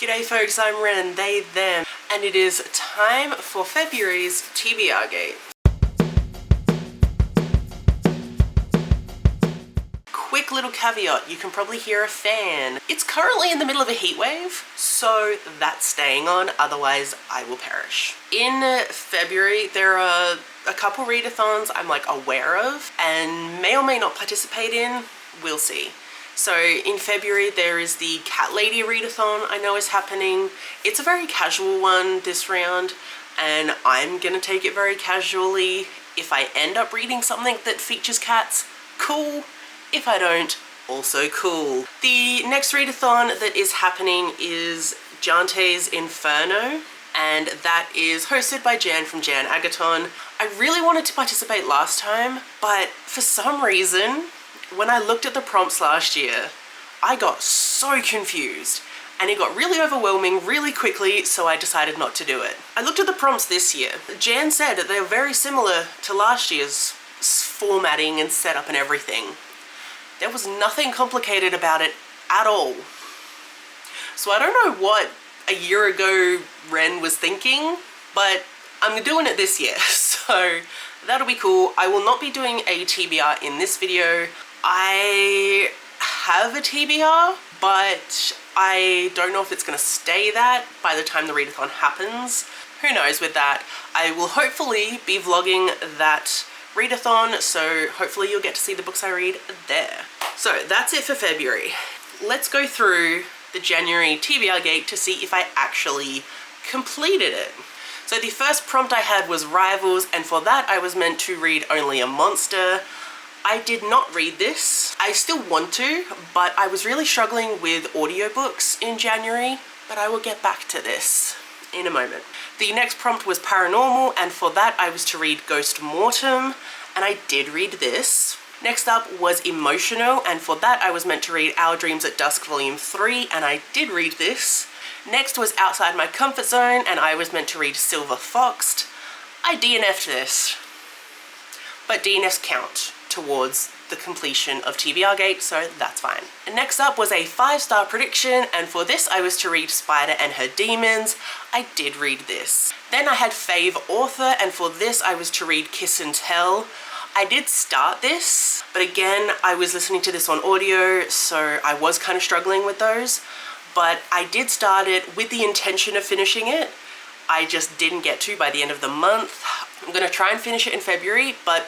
G'day folks, I'm Wren, they, them, and it is time for February's TBRGate. Quick little caveat, you can probably hear a fan. It's currently in the middle of a heat wave, so that's staying on, otherwise I will perish. In February, there are a couple readathons I'm aware of and may or may not participate in, we'll see. So in February there is the Cat Lady readathon I know is happening. It's a very casual one this round and I'm gonna take it very casually. If I end up reading something that features cats, cool. If I don't, also cool. The next readathon that is happening is Jante's Inferno, and that is hosted by Jan from Jan Agaton. I really wanted to participate last time, but for some reason, when I looked at the prompts last year, I got so confused and it got really overwhelming really quickly, so I decided not to do it. I looked at the prompts this year. Jan said that they're very similar to last year's formatting and setup and everything. There was nothing complicated about it at all. So I don't know what a year ago Wren was thinking, but I'm doing it this year, so that'll be cool. I will not be doing a TBR in this video. I have a TBR, but I don't know if it's gonna stay that by the time the readathon happens. Who knows with that. I will hopefully be vlogging that readathon, so hopefully you'll get to see the books I read there. So that's it for February. Let's go through the January TBRGate to see if I actually completed it. So the first prompt I had was Rivals, and for that I was meant to read Only a Monster. I did not read this. I still want to, but I was really struggling with audiobooks in January, but I will get back to this in a moment. The next prompt was Paranormal, and for that I was to read Ghost Mortem, and I did read this. Next up was Emotional, and for that I was meant to read Our Dreams at Dusk Volume 3, and I did read this. Next was Outside My Comfort Zone, and I was meant to read Silver Foxed. I DNF'd this, but DNFs count towards the completion of TBRGate, so that's fine. And next up was a 5-star prediction, and for this I was to read Spider and Her Demons. I did read this. Then I had Fave Author, and for this I was to read Kiss and Tell. I did start this, but again, I was listening to this on audio, so I was kind of struggling with those. But I did start it with the intention of finishing it. I just didn't get to by the end of the month. I'm gonna try and finish it in February, but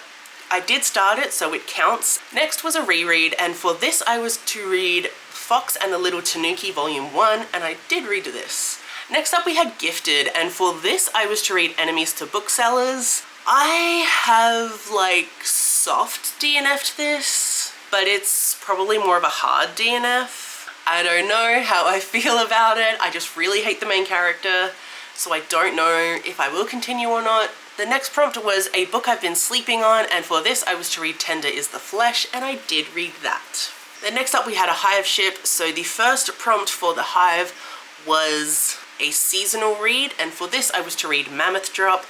I did start it, so it counts. Next was a reread, and for this I was to read Fox and the Little Tanuki Volume 1, and I did read this. Next up we had Gifted, and for this I was to read Enemies to Booksellers. I have soft DNF'd this, but it's probably more of a hard DNF. I don't know how I feel about it. I just really hate the main character, so I don't know if I will continue or not. The next prompt was a book I've been sleeping on, and for this I was to read Tender is the Flesh, and I did read that. Then next up we had a Hive ship, so the first prompt for the Hive was a seasonal read, and for this I was to read Mammoth Drop.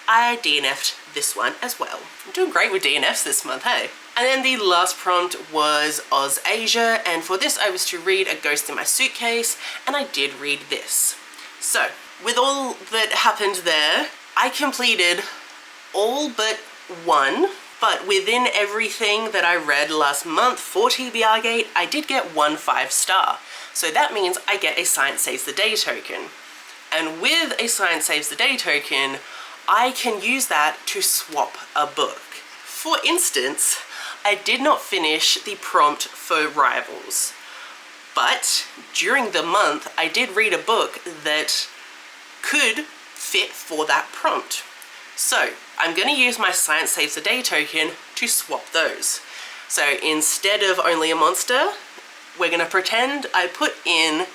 I DNF'd this one as well. I'm doing great with DNFs this month, hey? And then the last prompt was Oz Asia, and for this I was to read A Ghost in My Suitcase, and I did read this. So, with all that happened there, I completed all but one, but within everything that I read last month for TBRGate, I did get 1 5-star. So that means I get a Science Saves the Day token. And with a Science Saves the Day token, I can use that to swap a book. For instance, I did not finish the prompt for Rivals, but during the month I did read a book that could fit for that prompt. So I'm going to use my Science Saves the Day token to swap those. So instead of Only a Monster, we're going to pretend I put in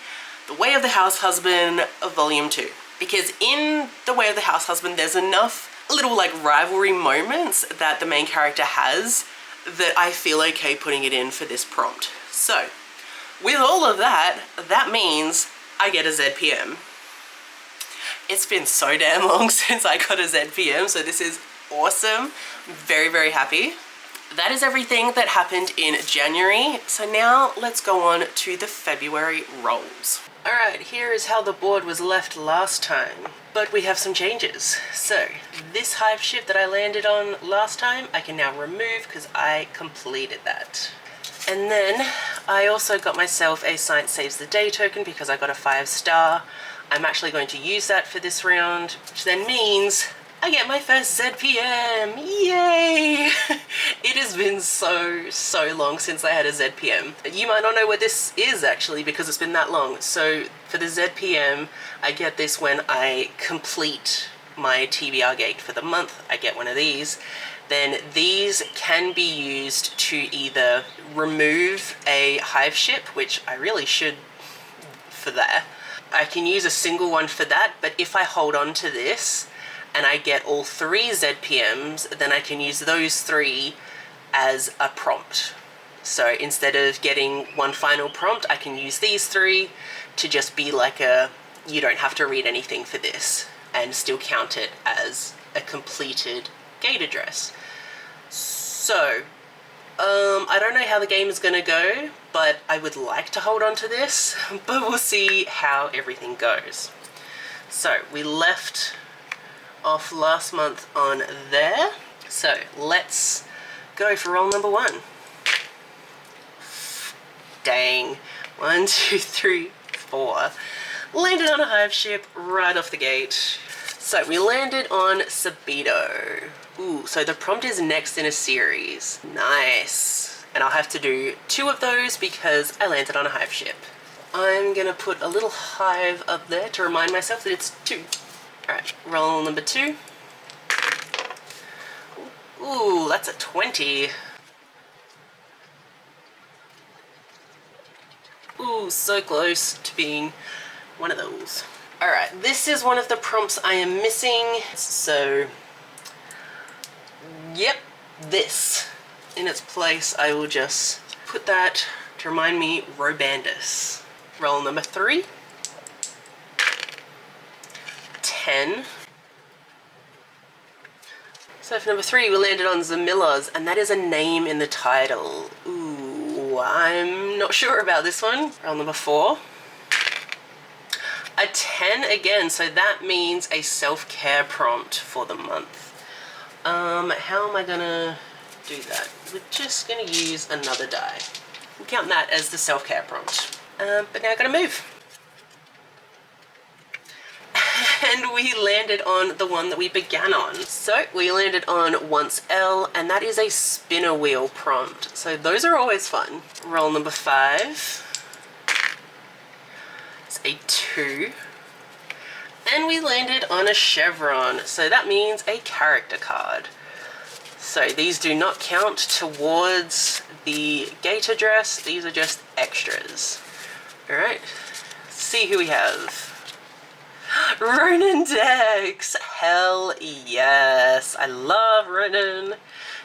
The Way of the House Husband Volume 2. Because in The Way of the House Husband there's enough little rivalry moments that the main character has that I feel okay putting it in for this prompt. So with all of that, that means I get a ZPM. It's been so damn long since I got a ZPM, so this is awesome. I'm very, very happy. that is everything that happened in January. So now let's go on to the February rolls. Alright, here is how the board was left last time, but we have some changes. So this hive ship that I landed on last time, I can now remove because I completed that. And then I also got myself a Science Saves the Day token because I got a 5-star. I'm actually going to use that for this round, which then means I get my first ZPM! Yay! It has been so long since I had a ZPM. You might not know what this is actually because it's been that long. So for the ZPM, I get this when I complete my TBRGate for the month. I get one of these. Then these can be used to either remove a hive ship, which I really should for that. I can use a single one for that, but if I hold on to this, and I get all 3 ZPMs, then I can use those 3 as a prompt. So instead of getting one final prompt, I can use these 3 to just be like a, you don't have to read anything for this, and still count it as a completed gate address. So, I don't know how the game is gonna go, but I would like to hold on to this, but we'll see how everything goes. So we left off last month on there. So let's go for roll number 1. Dang. 1, 2, 3, 4. Landed on a hive ship right off the gate. So we landed on Sabito. Ooh, so the prompt is next in a series. Nice. And I'll have to do 2 of those because I landed on a hive ship. I'm gonna put a little hive up there to remind myself that it's 2. Alright, roll number 2. Ooh, that's a 20. Ooh, so close to being one of those. Alright, this is one of the prompts I am missing. So, yep, this. In its place, I will just put that to remind me Robandus. Roll number 3. 10. So for number 3, we landed on Zamillas, and that is a name in the title. Ooh, I'm not sure about this one. Roll number 4. A 10 again, so that means a self-care prompt for the month. How am I gonna do that? We're just gonna use another die. We'll count that as the self-care prompt. But now I'm gonna move. And we landed on the one that we began on. So we landed on Once L, and that is a spinner wheel prompt. So those are always fun. Roll number 5. It's a 2. And we landed on a chevron. So that means a character card. So these do not count towards the gate address. These are just extras. Alright, see who we have. Ronan Dex! Hell yes! I love Ronan!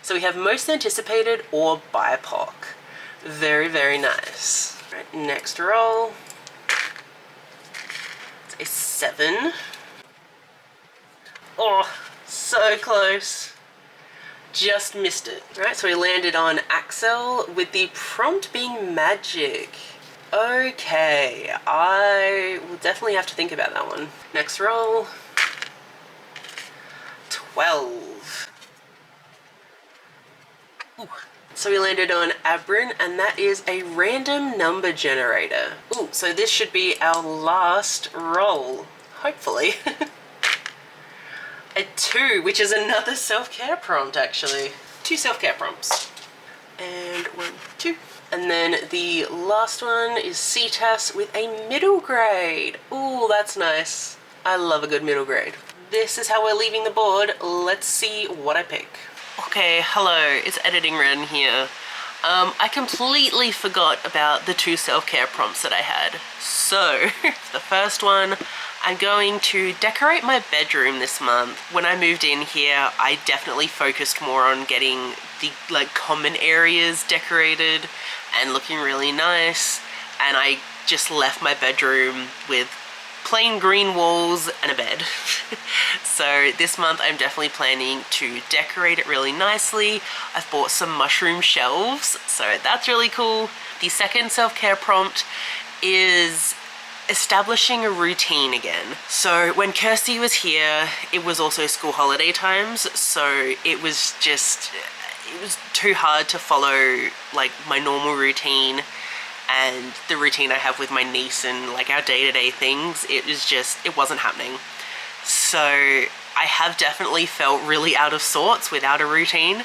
So we have most anticipated or BIPOC. Very, very nice. Alright, next roll. It's a 7. Oh, so close. Just missed it. Alright, so we landed on Axel with the prompt being magic. Okay, I will definitely have to think about that one. Next roll. 12. Ooh. So we landed on Abrin, and that is a random number generator. Ooh, so this should be our last roll, hopefully. A 2, which is another self-care prompt, actually. 2 self-care prompts. And 1, 2. And then the last one is CTAS with a middle grade. Ooh, that's nice. I love a good middle grade. This is how we're leaving the board. Let's see what I pick. Okay, hello, it's Editing Wren here. I completely forgot about the 2 self-care prompts that I had. So, the first one, I'm going to decorate my bedroom this month. When I moved in here, I definitely focused more on getting the common areas decorated and looking really nice, and I just left my bedroom with plain green walls and a bed. So this month I'm definitely planning to decorate it really nicely. I've bought some mushroom shelves, so that's really cool. The second self-care prompt is establishing a routine again. So when Kirsty was here, it was also school holiday times, so it was too hard to follow like my normal routine and the routine I have with my niece and like our day-to-day things. It wasn't happening. So I have definitely felt really out of sorts without a routine,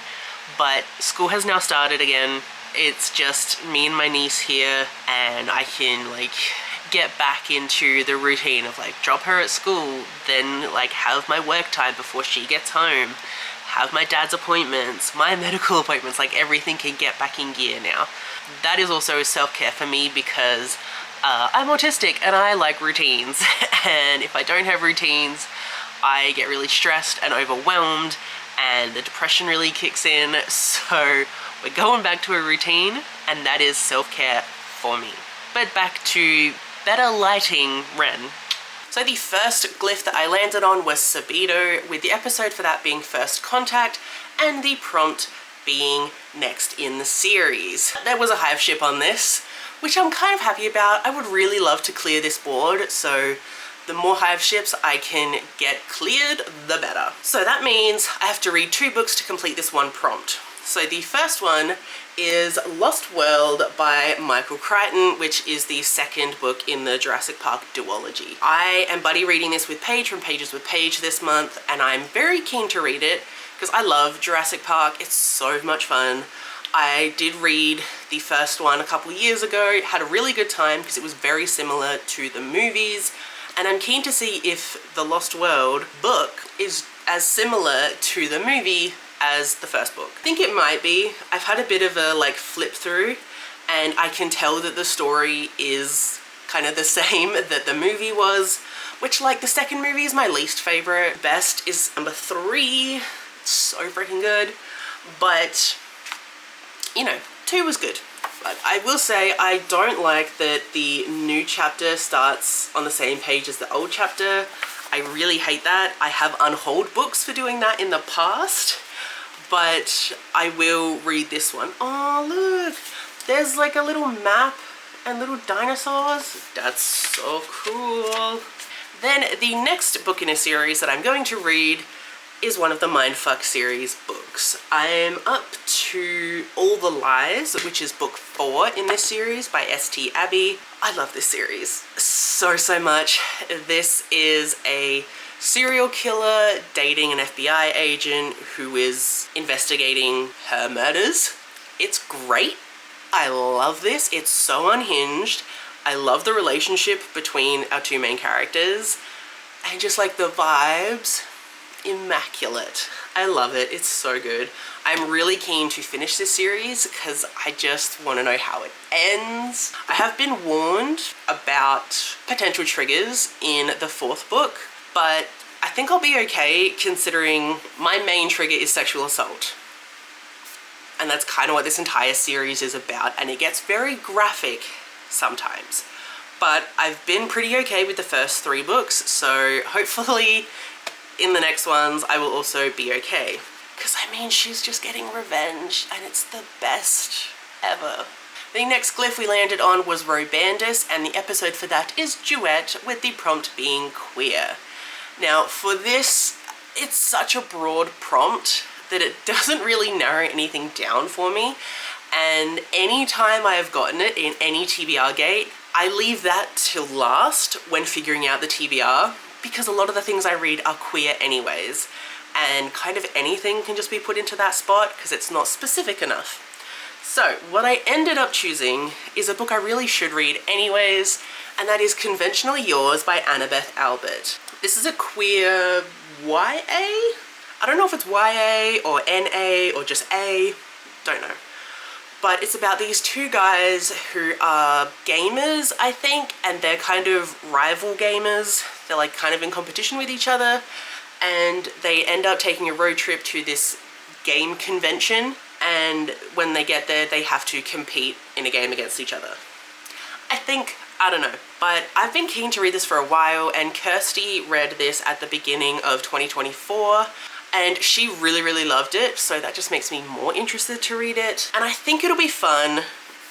but school has now started again. It's just me and my niece here, and I can like get back into the routine of like drop her at school, then like have my work time before she gets home, have my dad's appointments, my medical appointments, like everything can get back in gear now. That is also self-care for me because I'm autistic and I like routines. And if I don't have routines, I get really stressed and overwhelmed and the depression really kicks in. So we're going back to a routine, and that is self-care for me. But back to better lighting Wren. So the first glyph that I landed on was Subito, with the episode for that being First Contact and the prompt being next in the series. There was a hive ship on this, which I'm kind of happy about. I would really love to clear this board, so the more hive ships I can get cleared, the better. So that means I have to read 2 books to complete this one prompt. So the first one is Lost World by Michael Crichton, which is the second book in the Jurassic Park duology. I am buddy reading this with Paige from Pages with Paige this month, and I'm very keen to read it because I love Jurassic Park. It's so much fun. I did read the first one a couple years ago, had a really good time because it was very similar to the movies, and I'm keen to see if the Lost World book is as similar to the movie as the first book. I think it might be. I've had a bit of a like flip through, and I can tell that the story is kind of the same that the movie was, which like the second movie is my least favorite. Best is number 3. It's so freaking good, but you know, 2 was good. But I will say I don't like that the new chapter starts on the same page as the old chapter. I really hate that. I have unhauled books for doing that in the past, but I will read this one. Oh look, there's like a little map and little dinosaurs. That's so cool. Then the next book in a series that I'm going to read is one of the Mindfuck series books. I'm up to All the Lies, which is book 4 in this series by St. Abbey. I love this series so much. This is a serial killer dating an FBI agent who is investigating her murders. It's great. I love this. It's so unhinged. I love the relationship between our 2 main characters, and just like the vibes, immaculate. I love it. It's so good. I'm really keen to finish this series because I just want to know how it ends. I have been warned about potential triggers in the 4th book, but I think I'll be okay considering my main trigger is sexual assault. And that's kind of what this entire series is about, and it gets very graphic sometimes. But I've been pretty okay with the first 3 books, so hopefully in the next ones I will also be okay. Because I mean, she's just getting revenge and it's the best ever. The next glyph we landed on was Robandus, and the episode for that is Duet, with the prompt being queer. Now for this, it's such a broad prompt that it doesn't really narrow anything down for me, and anytime I have gotten it in any TBRGate, I leave that till last when figuring out the TBR, because a lot of the things I read are queer anyways, and kind of anything can just be put into that spot because it's not specific enough. So what I ended up choosing is a book I really should read anyways, and that is Conventionally Yours by Annabeth Albert. This is a queer YA? I don't know if it's YA or NA or just A, don't know. But it's about these 2 guys who are gamers, I think, and they're kind of rival gamers. They're like kind of in competition with each other, and they end up taking a road trip to this game convention, and when they get there they have to compete in a game against each other. I think I don't know. But I've been keen to read this for a while, and Kirsty read this at the beginning of 2024. And she really, really loved it, so that just makes me more interested to read it. And I think it'll be fun.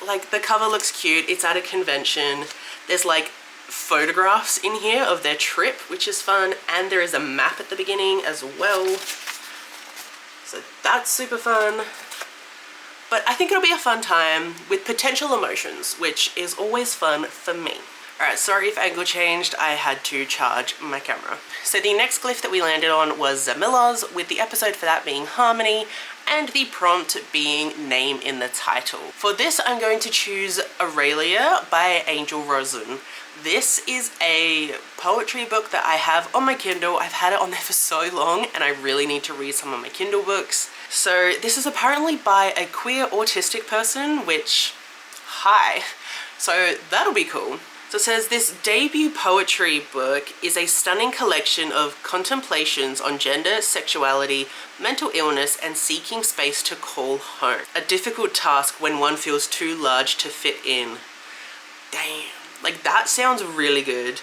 Like, the cover looks cute. It's at a convention. There's like photographs in here of their trip, which is fun. And there is a map at the beginning as well. So that's super fun. But I think it'll be a fun time with potential emotions, which is always fun for me. Alright, sorry if angle changed, I had to charge my camera. So the next glyph that we landed on was Zamila's, with the episode for that being Harmony, and the prompt being name in the title. For this, I'm going to choose Aurelia by Angel Rosen. This is a poetry book that I have on my Kindle. I've had it on there for so long, and I really need to read some of my Kindle books. So this is apparently by a queer autistic person, which, hi. So that'll be cool. So it says, this debut poetry book is a stunning collection of contemplations on gender, sexuality, mental illness, and seeking space to call home. A difficult task when one feels too large to fit in. Damn, like that sounds really good.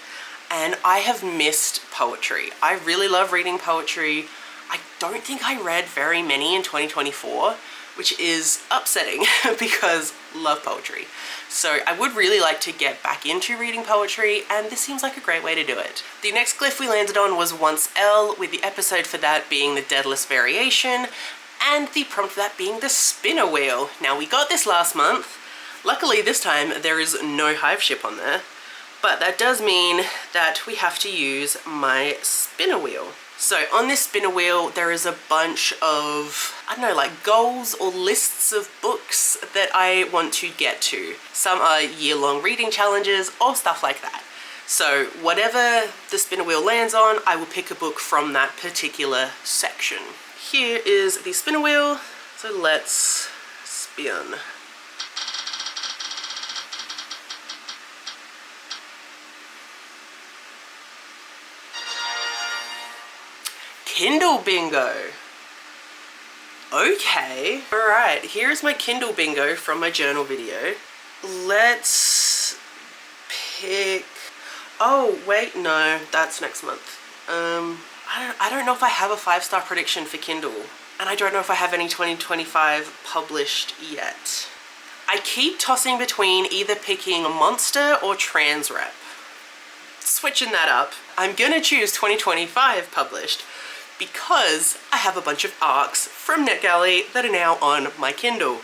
And I have missed poetry. I really love reading poetry. I don't think I read very many in 2024, which is upsetting because love poetry. So I would really like to get back into reading poetry, and this seems like a great way to do it. The next glyph we landed on was Once L, with the episode for that being the Deadless Variation, and the prompt for that being the Spinner Wheel. Now, we got this last month. Luckily this time there is no hive ship on there, but that does mean that we have to use my spinner wheel. So on this spinner wheel, there is a bunch of, I don't know, like goals or lists of books that I want to get to. Some are year-long reading challenges or stuff like that. So whatever the spinner wheel lands on, I will pick a book from that particular section. Here is the spinner wheel, so let's spin. Kindle bingo. Okay. Alright, here's my Kindle bingo from my journal video. Let's pick... Oh, wait, no, that's next month. I don't know if I have a 5-star prediction for Kindle. And I don't know if I have any 2025 published yet. I keep tossing between either picking Monster or Transrep. Switching that up. I'm gonna choose 2025 published, because I have a bunch of ARCs from NetGalley that are now on my Kindle.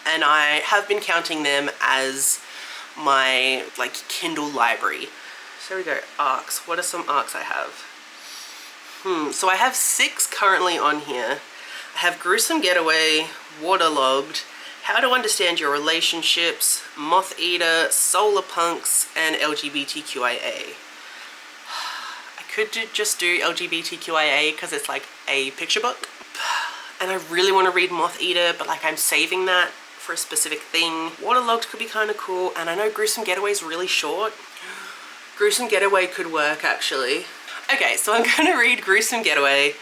And I have been counting them as my, like, Kindle library. So here we go, ARCs. What are some ARCs I have? So I have 6 currently on here. I have Gruesome Getaway, Waterlogged, How to Understand Your Relationships, Moth Eater, Solar Punks, and LGBTQIA. Could just do LGBTQIA because it's like a picture book, and I really want to read Moth Eater, but like I'm saving that for a specific thing. Waterlogged could be kind of cool, and I know Gruesome Getaway is really short. Gruesome Getaway could work actually. Okay, so I'm gonna read Gruesome Getaway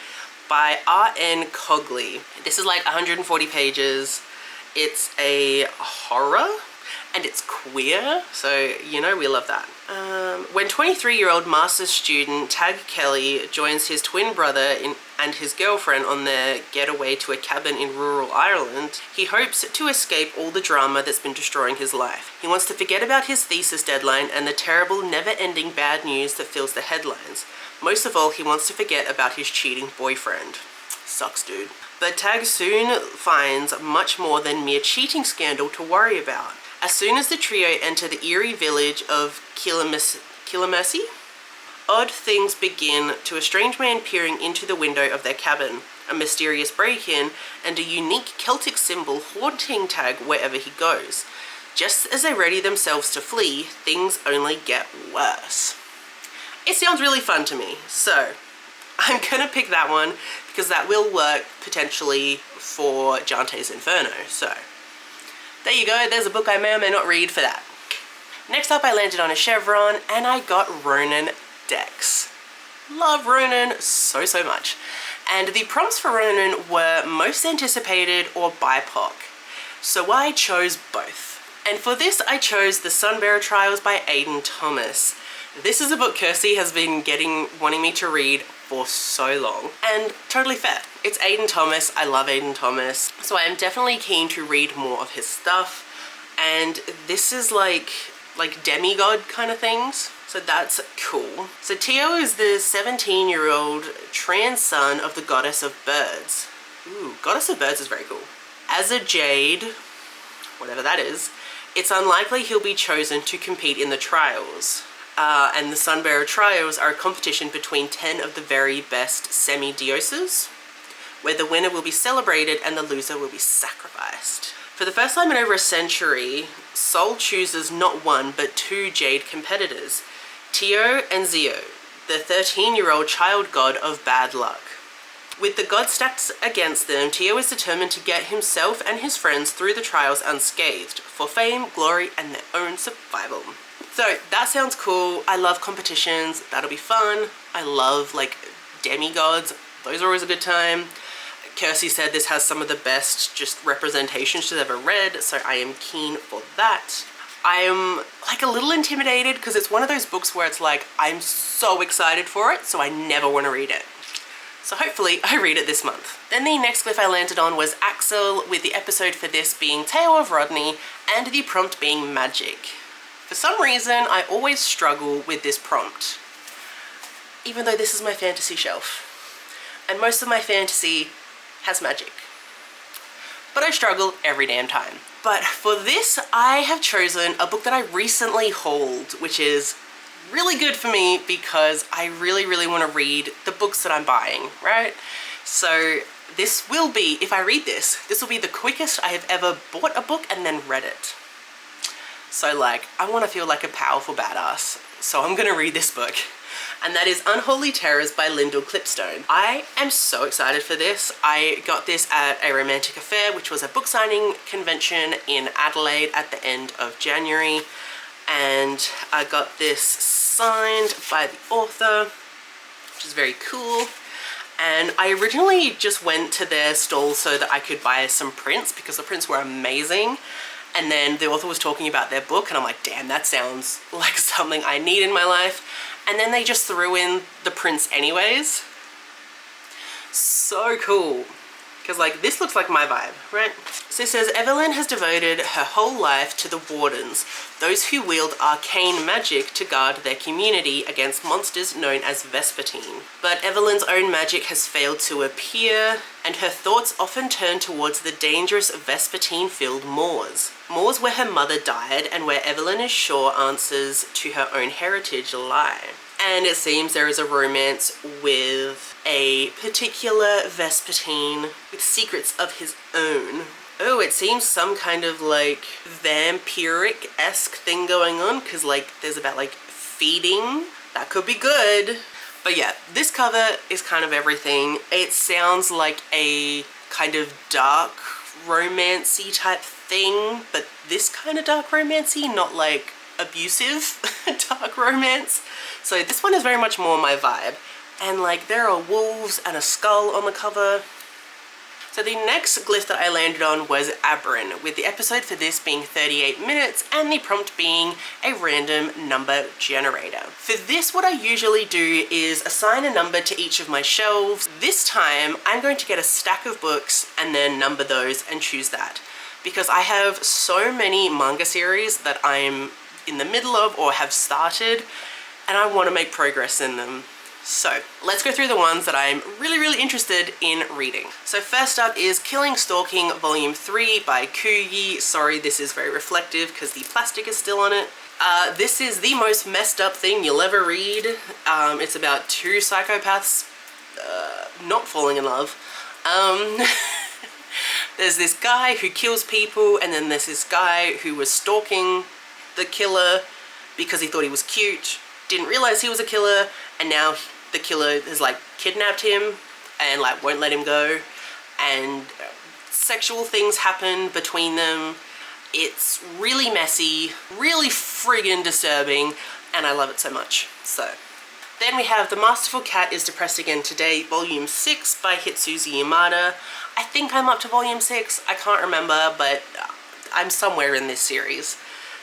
by R.N. Cogley. This is like 140 pages. It's a horror and it's queer, so you know we love that. When 23-year-old master's student Tag Kelly joins his twin brother and his girlfriend on their getaway to a cabin in rural Ireland, he hopes to escape all the drama that's been destroying his life. He wants to forget about his thesis deadline and the terrible, never-ending bad news that fills the headlines. Most of all, he wants to forget about his cheating boyfriend. Sucks, dude. But Tag soon finds much more than mere cheating scandal to worry about. As soon as the trio enter the eerie village of Killamercy, odd things begin to a strange man peering into the window of their cabin, a mysterious break-in, and a unique Celtic symbol haunting Tag wherever he goes. Just as they ready themselves to flee, things only get worse. It sounds really fun to me, so I'm gonna pick that one because that will work potentially for Jante's Inferno, so there you go, there's a book I may or may not read for that. Next up, I landed on a chevron and I got Ronan Dex. Love Ronan so much. And the prompts for Ronan were most anticipated or BIPOC. So I chose both. And for this, I chose The Sunbearer Trials by Aiden Thomas. This is a book Kirsty has been wanting me to read for so long, and totally fair. It's Aiden Thomas. I love Aiden Thomas, so I am definitely keen to read more of his stuff. And this is like demigod kind of things, so that's cool. So Tio is the 17-year-old trans son of the goddess of birds. Ooh, goddess of birds is very cool. As a jade, whatever that is, it's unlikely he'll be chosen to compete in the trials. And the Sunbearer Trials are a competition between 10 of the very best semi-dioses, where the winner will be celebrated and the loser will be sacrificed. For the first time in over a century, Sol chooses not one but two jade competitors, Tio and Zio, the 13-year-old child god of bad luck. With the gods stacked against them, Tio is determined to get himself and his friends through the trials unscathed, for fame, glory, and their own survival. So that sounds cool. I love competitions. That'll be fun. I love like demigods. Those are always a good time. Kirsty said this has some of the best just representations she's ever read, so I am keen for that. I am like a little intimidated because it's one of those books where it's like I'm so excited for it, so I never want to read it. So hopefully I read it this month. Then the next glyph I landed on was Axel, with the episode for this being Tale of Rodney and the prompt being magic. For some reason, I always struggle with this prompt, even though this is my fantasy shelf. And most of my fantasy has magic. But I struggle every damn time. But for this, I have chosen a book that I recently hauled, which is really good for me because I really want to read the books that I'm buying, right? So this will be, if I read this will be the quickest I have ever bought a book and then read it. So like, I want to feel like a powerful badass, so I'm gonna read this book. And that is Unholy Terrors by Lyndall Clipstone. I am so excited for this. I got this at A Romantic Affair, which was a book signing convention in Adelaide at the end of January. And I got this signed by the author, which is very cool. And I originally just went to their stall so that I could buy some prints because the prints were amazing. And then the author was talking about their book and I'm like, damn, that sounds like something I need in my life. And then they just threw in the prints anyways. So cool. Because like, this looks like my vibe, right? So it says, Evelyn has devoted her whole life to the Wardens, those who wield arcane magic to guard their community against monsters known as Vespertine. But Evelyn's own magic has failed to appear, and her thoughts often turn towards the dangerous Vespertine-filled moors. Moors where her mother died and where Evelyn is sure answers to her own heritage lie. And it seems there is a romance with a particular Vespertine with secrets of his own. Oh, it seems some kind of like vampiric-esque thing going on, because like there's about like feeding. That could be good. But yeah, this cover is kind of everything. It sounds like a kind of dark romancy type thing, but this kind of dark romancy, not like abusive dark romance. So this one is very much more my vibe. And like there are wolves and a skull on the cover. So the next glyph that I landed on was Aberrin, with the episode for this being 38 minutes and the prompt being a random number generator. For this, what I usually do is assign a number to each of my shelves. This time, I'm going to get a stack of books and then number those and choose that. Because I have so many manga series that I'm in the middle of or have started, and I want to make progress in them. So let's go through the ones that I'm really interested in reading. So first up is Killing Stalking Volume 3 by Kuyi. Sorry, this is very reflective because the plastic is still on it. This is the most messed up thing you'll ever read. It's about two psychopaths not falling in love. There's this guy who kills people, and then there's this guy who was stalking the killer because he thought he was cute, didn't realize he was a killer, and now the killer has like kidnapped him and like won't let him go, and sexual things happen between them. It's really messy, really friggin' disturbing, and I love it so much. So then we have The Masterful Cat is Depressed Again Today, Volume 6 by Hitsuzi Yamada. I think I'm up to Volume 6, I can't remember, but I'm somewhere in this series.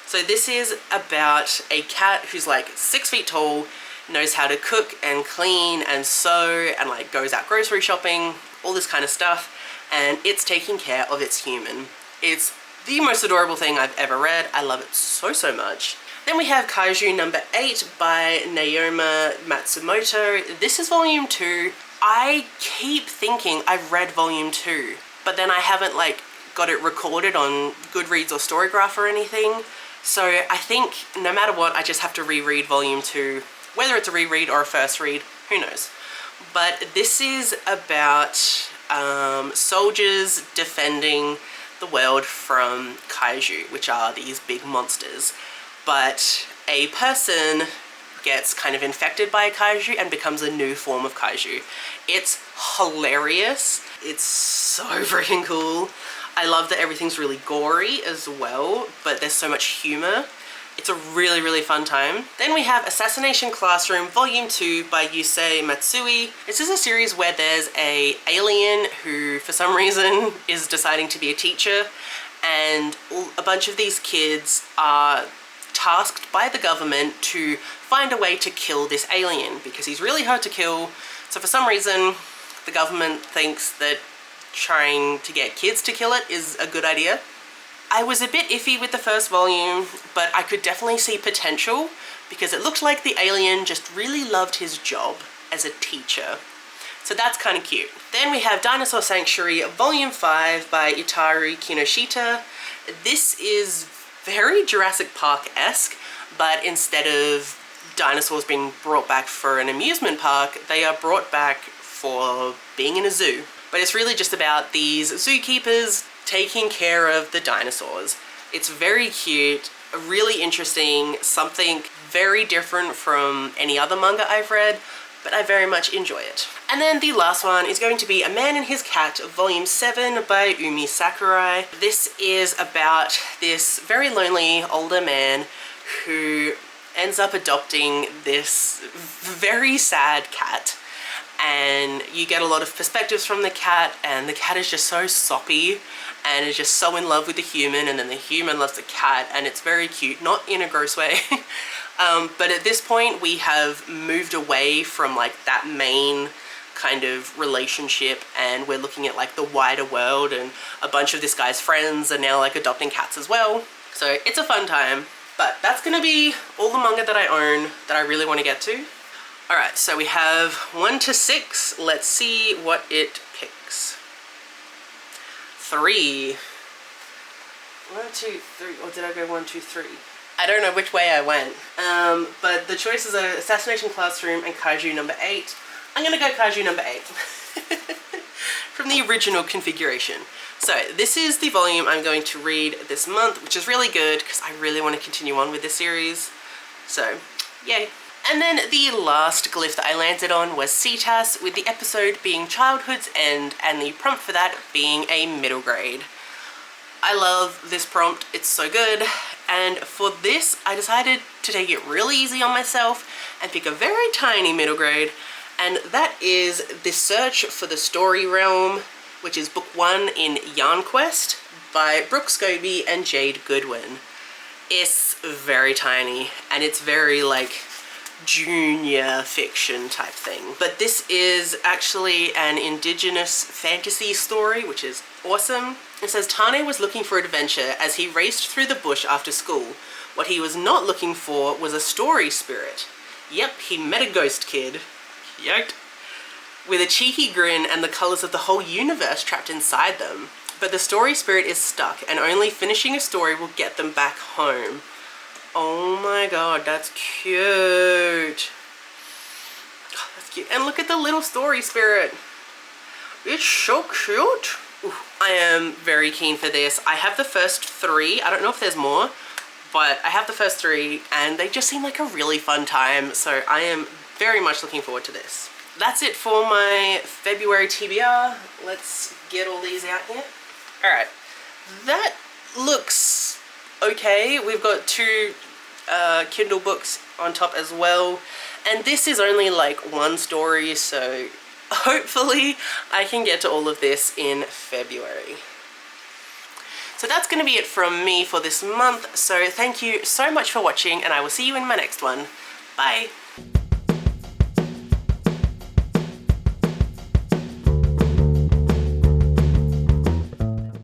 So this is about a cat who's like 6 feet tall, knows how to cook and clean and sew and like goes out grocery shopping, all this kind of stuff, and it's taking care of its human. It's the most adorable thing I've ever read. I love it so, so much. Then we have Kaiju number 8 by Naoma Matsumoto. This is volume 2. I keep thinking I've read volume 2, but then I haven't like got it recorded on Goodreads or Storygraph or anything. So I think no matter what, I just have to reread volume 2. Whether it's a reread or a first read, who knows. But this is about soldiers defending the world from kaiju, which are these big monsters. But a person gets kind of infected by a kaiju and becomes a new form of kaiju. It's hilarious. It's so freaking cool. I love that everything's really gory as well, but there's so much humor. It's a really, really fun time. Then we have Assassination Classroom Volume 2 by Yusei Matsui. This is a series where there's an alien who, for some reason, is deciding to be a teacher, and a bunch of these kids are tasked by the government to find a way to kill this alien because he's really hard to kill. So for some reason, the government thinks that trying to get kids to kill it is a good idea. I was a bit iffy with the first volume, but I could definitely see potential because it looked like the alien just really loved his job as a teacher. So that's kind of cute. Then we have Dinosaur Sanctuary Volume 5 by Itaru Kinoshita. This is very Jurassic Park-esque, but instead of dinosaurs being brought back for an amusement park, they are brought back for being in a zoo. But it's really just about these zookeepers taking care of the dinosaurs. It's very cute, really interesting, something very different from any other manga I've read, but I very much enjoy it. And then the last one is going to be A Man and His Cat, Volume 7 by Umi Sakurai. This is about this very lonely older man who ends up adopting this very sad cat. And you get a lot of perspectives from the cat, and the cat is just so soppy and is just so in love with the human, and then the human loves the cat, and it's very cute, not in a gross way. But at this point we have moved away from like that main kind of relationship, and we're looking at like the wider world, and a bunch of this guy's friends are now like adopting cats as well. So it's a fun time. But that's gonna be all the manga that I own that I really want to get to. Alright, so we have 1 to 6. Let's see what it picks. 3. 1, 2, 3. Or did I go 1, 2, 3? I don't know which way I went. But the choices are Assassination Classroom and Kaiju number 8. I'm gonna go Kaiju number 8. From the original configuration. So this is the volume I'm going to read this month, which is really good because I really want to continue on with this series. So, yay. And then the last glyph that I landed on was CTAS, with the episode being Childhood's End and the prompt for that being a middle grade. I love this prompt, it's so good. And for this, I decided to take it really easy on myself and pick a very tiny middle grade. And that is The Search for the Story Realm, which is book 1 in Yarn Quest by Brooke Scobie and Jade Goodwin. It's very tiny and it's very like junior fiction type thing. But this is actually an indigenous fantasy story, which is awesome. It says Tane was looking for adventure as he raced through the bush after school. What he was not looking for was a story spirit. Yep, he met a ghost kid. Yiked. With a cheeky grin and the colours of the whole universe trapped inside them. But the story spirit is stuck, and only finishing a story will get them back home. Oh my god, that's cute. Oh, that's cute. And look at the little story spirit. It's so cute. Ooh, I am very keen for this. I have the first 3. I don't know if there's more, but I have the first 3 and they just seem like a really fun time. So I am very much looking forward to this. That's it for my February TBR. Let's get all these out here. Alright, that looks okay. We've got 2 Kindle books on top as well. And this is only like 1 story, so hopefully I can get to all of this in February. So that's going to be it from me for this month. So thank you so much for watching, and I will see you in my next one. Bye.